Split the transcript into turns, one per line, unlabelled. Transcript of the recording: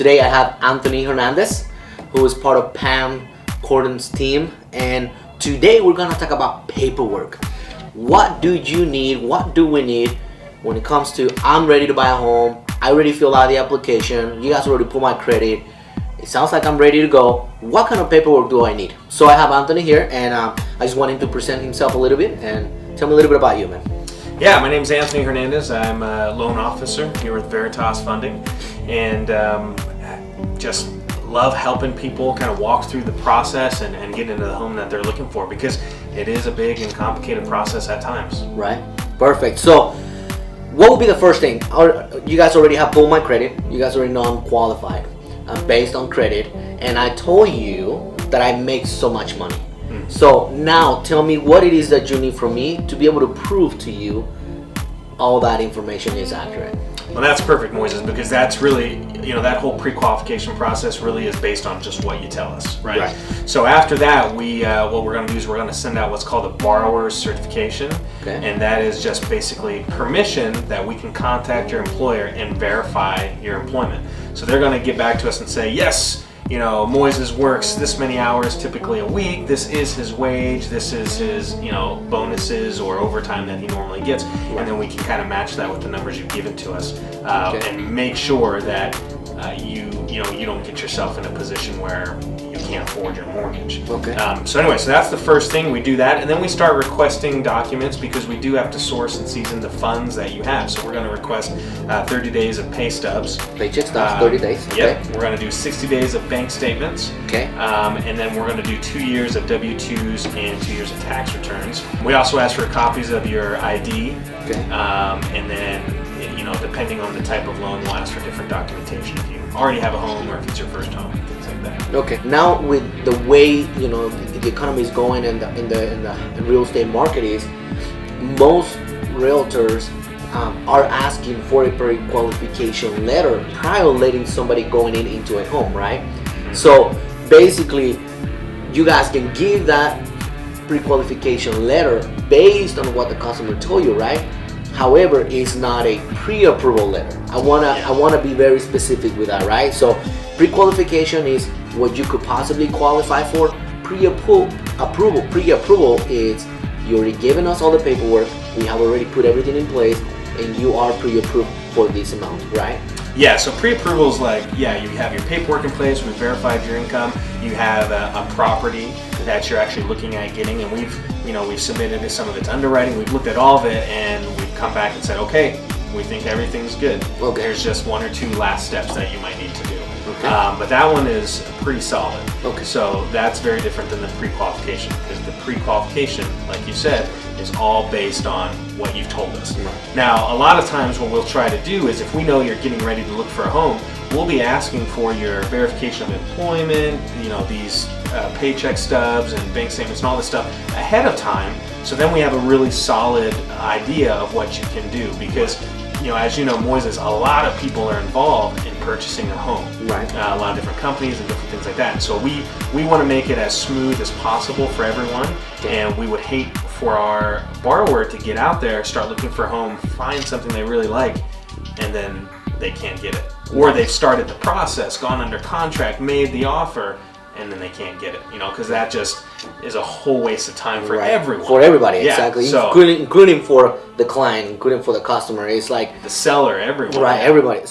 Today I have Anthony Hernandez, who is part of Pam Cordon's team, and today we're gonna talk about paperwork. What do you need? What do we need when it comes to I'm ready to buy a home? I already filled out the application. You guys already put my credit. It sounds like I'm ready to go. What kind of paperwork do I need? So I have Anthony here, and I just want him to present himself a little bit and tell me a little bit about you, man.
Yeah, my name is Anthony Hernandez. I'm a loan officer here with Veritas Funding, and just love helping people kind of walk through the process and get into the home that they're looking for, because it is a big and complicated process at times.
Right. Perfect. So what would be the first thing? You guys already have pulled my credit. You guys already know I'm qualified. I'm based on credit, and I told you that I make so much money. So now tell me what it is that you need from me to be able to prove to you all that information is accurate.
Well, that's perfect, Moises, because that's really, that whole pre-qualification process really is based on just what you tell us, right? So after that, what we're going to do is we're going to send out what's called a borrower's certification, and that is just basically permission that we can contact your employer and verify your employment. So they're going to get back to us and say, yes, Moises works this many hours typically a week. This is his wage. This is his, bonuses or overtime that he normally gets. And then we can kind of match that with the numbers you've given to us, and make sure that you don't get yourself in a position where you can't afford your mortgage. So that's the first thing. We do that, and then we start requesting documents, because we do have to source and season the funds that you have. So we're going to request 30 days of pay stubs.
Paycheck stubs, 30 days.
Yep. We're going to do 60 days of bank statements. And then we're going to do 2 years of W-2s and 2 years of tax returns. We also ask for copies of your ID. And then, depending on the type of loan, we'll ask for different documentation if you already have a home or if it's your first home, things like that.
Now with the way the economy is going and the real estate market is, most realtors are asking for a pre-qualification letter prior letting somebody going into a home, right? So basically, you guys can give that pre-qualification letter based on what the customer told you, right? However, it's not a pre-approval letter. I wanna be very specific with that, right? So pre-qualification is what you could possibly qualify for. Pre-approval is you already given us all the paperwork. We have already put everything in place, and you are pre-approved for this amount, right?
Yeah, so pre-approval is like, you have your paperwork in place, we've verified your income, you have a property that you're actually looking at getting, and we've submitted some of its underwriting, we've looked at all of it, and we've come back and said, okay, we think everything's good. There's just 1 or 2 last steps that you might need to do. But that one is pretty solid. So that's very different than the pre-qualification, because the pre-qualification, like you said, is all based on what you've told us. Now, a lot of times what we'll try to do is, if we know you're getting ready to look for a home, we'll be asking for your verification of employment, these paycheck stubs and bank statements and all this stuff ahead of time, so then we have a really solid idea of what you can do, because as you know, Moises, a lot of people are involved in purchasing a home. A lot of different companies and different things like that. And so we want to make it as smooth as possible for everyone, and we would hate for our borrower to get out there, start looking for a home, find something they really like, and then they can't get it. Or they've started the process, gone under contract, made the offer, and then they can't get it, because that just is a whole waste of time for everyone.
For everybody, exactly. So, including for the client, including for the customer. It's like
the seller, everyone.
Everybody.